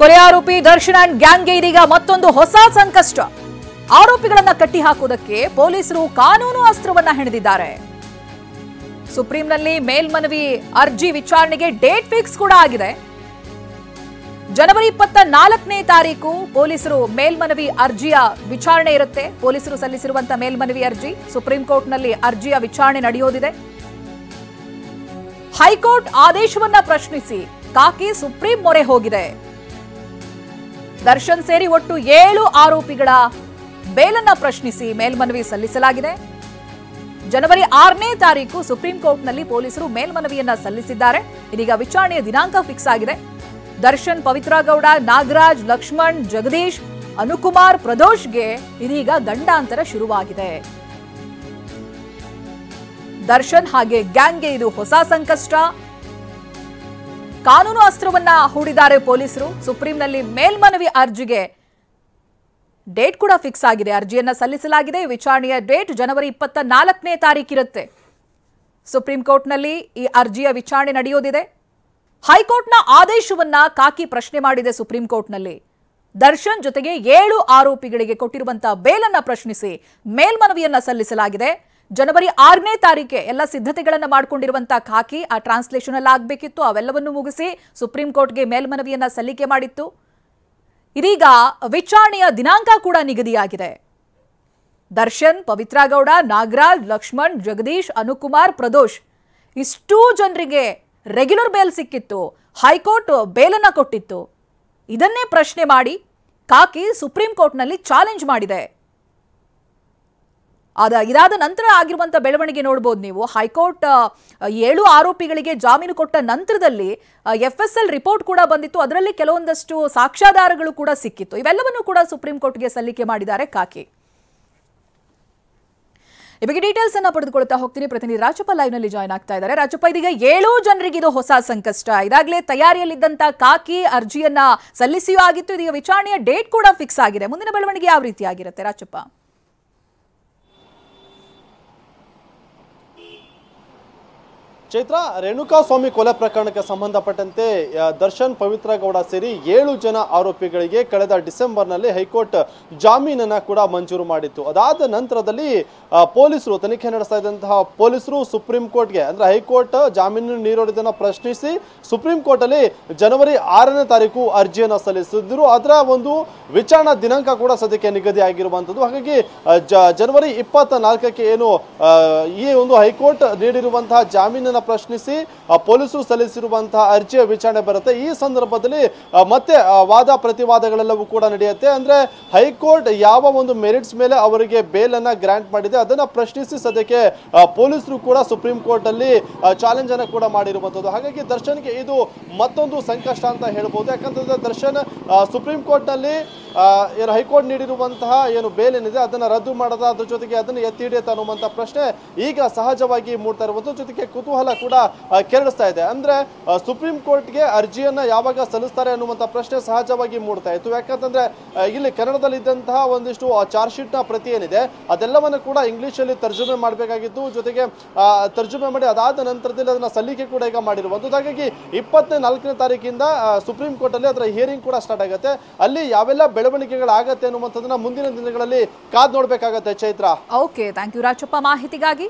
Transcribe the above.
ಕೊಲೆ ಆರೋಪಿ ದರ್ಶನ್ ಅಂಡ್ ಗ್ಯಾಂಗ್ಗೆ ಇದೀಗ ಮತ್ತೊಂದು ಹೊಸ ಸಂಕಷ್ಟ. ಆರೋಪಿಗಳನ್ನ ಕಟ್ಟಿ ಹಾಕುವುದಕ್ಕೆ ಪೊಲೀಸರು ಕಾನೂನು ಅಸ್ತ್ರವನ್ನ ಹೆಣೆದಿದ್ದಾರೆ. ಸುಪ್ರೀಂನಲ್ಲಿ ಮೇಲ್ಮನವಿ ಅರ್ಜಿ ವಿಚಾರಣೆಗೆ ಡೇಟ್ ಫಿಕ್ಸ್ ಕೂಡ ಆಗಿದೆ. ಜನವರಿ 24ನೇ ತಾರೀಕು ಪೊಲೀಸರು ಮೇಲ್ಮನವಿ ಅರ್ಜಿಯ ವಿಚಾರಣೆ ಇರುತ್ತೆ. ಪೊಲೀಸರು ಸಲ್ಲಿಸಿರುವಂತಹ ಮೇಲ್ಮನವಿ ಅರ್ಜಿ ಸುಪ್ರೀಂ ಕೋರ್ಟ್ನಲ್ಲಿ ಅರ್ಜಿಯ ವಿಚಾರಣೆ ನಡೆಯೋದಿದೆ. ಹೈಕೋರ್ಟ್ ಆದೇಶವನ್ನ ಪ್ರಶ್ನಿಸಿ ಕಾಕಿ ಸುಪ್ರೀಂ ಮೊರೆ ಹೋಗಿದೆ. ದರ್ಶನ್ ಸೇರಿ ಒಟ್ಟು 7 ಆರೋಪಿಗಳ ಬೇಲನ್ನ ಪ್ರಶ್ನಿಸಿ ಮೇಲ್ಮನವಿ ಸಲ್ಲಿಸಲಾಗಿದೆ. ಜನವರಿ 6ನೇ ತಾರೀಕು ಸುಪ್ರೀಂ ಕೋರ್ಟ್ನಲ್ಲಿ ಪೊಲೀಸರು ಮೇಲ್ಮನವಿಯನ್ನ ಸಲ್ಲಿಸಿದ್ದಾರೆ. ಇದೀಗ ವಿಚಾರಣೆಯ ದಿನಾಂಕ ಫಿಕ್ಸ್ ಆಗಿದೆ. ದರ್ಶನ್, ಪವಿತ್ರ ಗೌಡ, ನಾಗರಾಜ್, ಲಕ್ಷ್ಮಣ್, ಜಗದೀಶ್, ಅನುಕುಮಾರ್, ಪ್ರದೋಷ್ಗೆ ಇದೀಗ ಗಂಡಾಂತರ ಶುರುವಾಗಿದೆ. ದರ್ಶನ್ ಹಾಗೆ ಗ್ಯಾಂಗ್ಗೆ ಇದು ಹೊಸ ಸಂಕಷ್ಟ. ಕಾನೂನು ಅಸ್ತ್ರವನ್ನ ಹೂಡಿದ್ದಾರೆ ಪೊಲೀಸರು. ಸುಪ್ರೀಂನಲ್ಲಿ ಮೇಲ್ಮನವಿ ಅರ್ಜಿಗೆ ಡೇಟ್ ಕೂಡ ಫಿಕ್ಸ್ ಆಗಿದೆ. ಅರ್ಜಿಯನ್ನ ಸಲ್ಲಿಸಲಾಗಿದೆ. ವಿಚಾರಣೆಯ ಡೇಟ್ ಜನವರಿ 24ನೇ ತಾರೀಕಿರುತ್ತೆ. ಸುಪ್ರೀಂ ಕೋರ್ಟ್ನಲ್ಲಿ ಈ ಅರ್ಜಿಯ ವಿಚಾರಣೆ ನಡೆಯೋದಿದೆ. ಹೈಕೋರ್ಟ್ನ ಆದೇಶವನ್ನ ಕಾಕಿ ಪ್ರಶ್ನೆ ಮಾಡಿದೆ ಸುಪ್ರೀಂ ಕೋರ್ಟ್ನಲ್ಲಿ. ದರ್ಶನ್ ಜೊತೆಗೆ 7 ಆರೋಪಿಗಳಿಗೆ ಕೊಟ್ಟಿರುವಂತಹ ಬೇಲನ್ನ ಪ್ರಶ್ನಿಸಿ ಮೇಲ್ಮನವಿಯನ್ನ ಸಲ್ಲಿಸಲಾಗಿದೆ. ಜನವರಿ 6ನೇ ತಾರೀಕೆ ಎಲ್ಲ ಸಿದ್ಧತೆಗಳನ್ನ ಮಾಡಿಕೊಂಡಿರುವಂತಹ ಕಾಕಿ ಆ ಟ್ರಾನ್ಸ್ಲೇಷನ್ ಎಲ್ಲ ಆಗಬೇಕಿತ್ತು. ಅವೆಲ್ಲವನ್ನು ಮುಗಿಸಿ ಸುಪ್ರೀಂ ಕೋರ್ಟ್ಗೆ ಮೇಲ್ಮನವಿಯನ್ನ ಸಲ್ಲಿಕೆ ಮಾಡಿತ್ತು. ಇದೀಗ ವಿಚಾರಣೆಯ ದಿನಾಂಕ ಕೂಡ ನಿಗದಿಯಾಗಿದೆ. ದರ್ಶನ್, ಪವಿತ್ರ ಗೌಡ, ನಾಗರಾಜ್, ಲಕ್ಷ್ಮಣ್, ಜಗದೀಶ್, ಅನುಕುಮಾರ್, ಪ್ರದೋಷ್ ಇಷ್ಟೂ ಜನರಿಗೆ ರೆಗ್ಯುಲರ್ ಬೇಲ್ ಸಿಕ್ಕಿತ್ತು. ಹೈಕೋರ್ಟ್ ಬೇಲನ್ನ ಕೊಟ್ಟಿತ್ತು. ಇದನ್ನೇ ಪ್ರಶ್ನೆ ಮಾಡಿ ಕಾಕಿ ಸುಪ್ರೀಂ ಕೋರ್ಟ್ನಲ್ಲಿ ಚಾಲೆಂಜ್ ಮಾಡಿದೆ. ಇದಾದ ನಂತರ ಆಗಿರುವಂತಹ ಬೆಳವಣಿಗೆ ನೋಡಬಹುದು ನೀವು. ಹೈಕೋರ್ಟ್ 7 ಆರೋಪಿಗಳಿಗೆ ಜಾಮೀನು ಕೊಟ್ಟ ನಂತರದಲ್ಲಿ FSL ರಿಪೋರ್ಟ್ ಕೂಡ ಬಂದಿತ್ತು. ಅದರಲ್ಲಿ ಕೆಲವೊಂದಷ್ಟು ಸಾಕ್ಷ್ಯಾಧಾರಗಳು ಕೂಡ ಸಿಕ್ಕಿತ್ತು. ಇವೆಲ್ಲವನ್ನು ಕೂಡ ಸುಪ್ರೀಂ ಕೋರ್ಟ್ಗೆ ಸಲ್ಲಿಕೆ ಮಾಡಿದ್ದಾರೆ ಕಾಕಿ. ಈ ಬಗ್ಗೆ ಡೀಟೇಲ್ಸ್ ಅನ್ನ ಪಡೆದುಕೊಳ್ತಾ ಹೋಗ್ತೀನಿ. ಪ್ರತಿನಿಧಿ ರಾಜಪ್ಪ ಲೈವ್ ನಲ್ಲಿ ಜಾಯ್ನ್ ಆಗ್ತಾ ಇದ್ದಾರೆ. ರಾಜಪ್ಪ, ಇದೀಗ 7 ಜನರಿಗೆ ಇದು ಹೊಸ ಸಂಕಷ್ಟ. ಇದಾಗಲೇ ತಯಾರಿಯಲ್ಲಿದ್ದಂತ ಕಾಕಿ ಅರ್ಜಿಯನ್ನ ಸಲ್ಲಿಸಿಯೂ ಆಗಿತ್ತು. ಇದೀಗ ವಿಚಾರಣೆಯ ಡೇಟ್ ಕೂಡ ಫಿಕ್ಸ್ ಆಗಿದೆ. ಮುಂದಿನ ಬೆಳವಣಿಗೆ ಯಾವ ರೀತಿ ಆಗಿರುತ್ತೆ ರಾಜಪ್ಪ? ಚೈತ್ರ, ರೇಣುಕಾಸ್ವಾಮಿ ಕೊಲೆ ಪ್ರಕರಣಕ್ಕೆ ಸಂಬಂಧಪಟ್ಟಂತೆ ದರ್ಶನ್, ಪವಿತ್ರ ಗೌಡ ಸೇರಿ 7 ಜನ ಆರೋಪಿಗಳಿಗೆ ಕಳೆದ ಡಿಸೆಂಬರ್ನಲ್ಲಿ ಹೈಕೋರ್ಟ್ ಜಾಮೀನನ್ನ ಕೂಡ ಮಂಜೂರು ಮಾಡಿತ್ತು. ಅದಾದ ನಂತರದಲ್ಲಿ ಪೊಲೀಸರು ತನಿಖೆ ನಡೆಸ್ತಾ ಇದ್ದಂತಹ ಪೊಲೀಸರು ಸುಪ್ರೀಂ ಕೋರ್ಟ್ಗೆ ಅಂದ್ರೆ ಹೈಕೋರ್ಟ್ ಜಾಮೀನು ನೀಡಿದ್ದನ್ನು ಪ್ರಶ್ನಿಸಿ ಸುಪ್ರೀಂ ಕೋರ್ಟ್ ಅಲ್ಲಿ ಜನವರಿ 6ನೇ ತಾರೀಕು ಅರ್ಜಿಯನ್ನು ಸಲ್ಲಿಸಿದ್ರು. ಅದರ ಒಂದು ವಿಚಾರಣಾ ದಿನಾಂಕ ಕೂಡ ಸದ್ಯಕ್ಕೆ ನಿಗದಿ ಆಗಿರುವಂತದ್ದು. ಹಾಗಾಗಿ ಜನವರಿ 24ಕ್ಕೆ ಏನು ಈ ಒಂದು ಹೈಕೋರ್ಟ್ ನೀಡಿರುವಂತಹ ಜಾಮೀನನ್ನ ಪ್ರಶ್ನಿಸಿ ಪೊಲೀಸರು ಸಲ್ಲಿಸಿರುವಂತಹ ಅರ್ಜಿಯ ವಿಚಾರಣೆ ಬರುತ್ತೆ. ಈ ಸಂದರ್ಭದಲ್ಲಿ ಮತ್ತೆ ವಾದ ಪ್ರತಿವಾದಗಳೆಲ್ಲವೂ ಕೂಡ ನಡೆಯುತ್ತೆ. ಅಂದ್ರೆ ಹೈಕೋರ್ಟ್ ಯಾವ ಒಂದು ಮೆರಿಟ್ಸ್ ಮೇಲೆ ಅವರಿಗೆ ಬೇಲ್ ಅನ್ನ ಗ್ರಾಂಟ್ ಮಾಡಿದೆ ಅದನ್ನ ಪ್ರಶ್ನಿಸಿ ಸದ್ಯಕ್ಕೆ ಪೊಲೀಸರು ಕೂಡ ಸುಪ್ರೀಂ ಕೋರ್ಟ್ ಅಲ್ಲಿ ಚಾಲೆಂಜ್ ಅನ್ನ ಕೂಡ ಮಾಡಿರುವಂತದ್ದು. ಹಾಗಾಗಿ ದರ್ಶನ್ಗೆ ಇದು ಮತ್ತೊಂದು ಸಂಕಷ್ಟ ಅಂತ ಹೇಳ್ಬೋದು. ಯಾಕಂತಂದ್ರೆ ದರ್ಶನ್ ಸುಪ್ರೀಂ ಕೋರ್ಟ್ ನಲ್ಲಿ ಏನು ಹೈಕೋರ್ಟ್ ನೀಡಿರುವಂತಹ ಏನು ಬೇಲ್ ಏನಿದೆ ಅದನ್ನ ರದ್ದು ಮಾಡದ, ಅದ್ರ ಜೊತೆಗೆ ಅದನ್ನು ಎತ್ತಿ ಹಿಡಿಯುತ್ತ ಅನ್ನುವಂತ ಪ್ರಶ್ನೆ ಈಗ ಸಹಜವಾಗಿ ಮೂಡ್ತಾ ಇರುವಂತ ಜೊತೆಗೆ ಕುತೂಹಲ ಕೂಡ ಕೆರಳಿಸ್ತಾ ಇದೆ. ಅಂದ್ರೆ ಸುಪ್ರೀಂ ಕೋರ್ಟ್ಗೆ ಅರ್ಜಿಯನ್ನ ಯಾವಾಗ ಸಲ್ಲಿಸ್ತಾರೆ ಅನ್ನುವಂತ ಪ್ರಶ್ನೆ ಸಹಜವಾಗಿ ಮೂಡ್ತಾ ಇತ್ತು. ಯಾಕಂತಂದ್ರೆ ಇಲ್ಲಿ ಕನ್ನಡದಲ್ಲಿ ಇದ್ದಂತಹ ಒಂದಿಷ್ಟು ಚಾರ್ಜ್ ಶೀಟ್ ನ ಪ್ರತಿ ಏನಿದೆ ಅದೆಲ್ಲವನ್ನ ಕೂಡ ಇಂಗ್ಲಿಷ್ ಅಲ್ಲಿ ತರ್ಜುಮೆ ಮಾಡಬೇಕಾಗಿತ್ತು. ಜೊತೆಗೆ ತರ್ಜುಮೆ ಮಾಡಿ ಅದಾದ ನಂತರದಲ್ಲಿ ಅದನ್ನ ಸಲ್ಲಿಕೆ ಕೂಡ ಈಗ ಮಾಡಿರುವಂತದ್ದು. ಹಾಗಾಗಿ 24ನೇ ತಾರೀಕಿಂದ ಸುಪ್ರೀಂ ಕೋರ್ಟ್ ಅಲ್ಲಿ ಅದರ ಹಿಯರಿಂಗ್ ಕೂಡ ಸ್ಟಾರ್ಟ್ ಆಗುತ್ತೆ. ಅಲ್ಲಿ ಯಾವೆಲ್ಲ ಬೆಳವಣಿಗೆಗಳಾಗತ್ತೆ ಅನ್ನುವಂಥದ್ದನ್ನ ಮುಂದಿನ ದಿನಗಳಲ್ಲಿ ಕಾದ್ ನೋಡ್ಬೇಕಾಗತ್ತೆ. Chaitra, okay, thank you Rajappa ಮಾಹಿತಿಗಾಗಿ.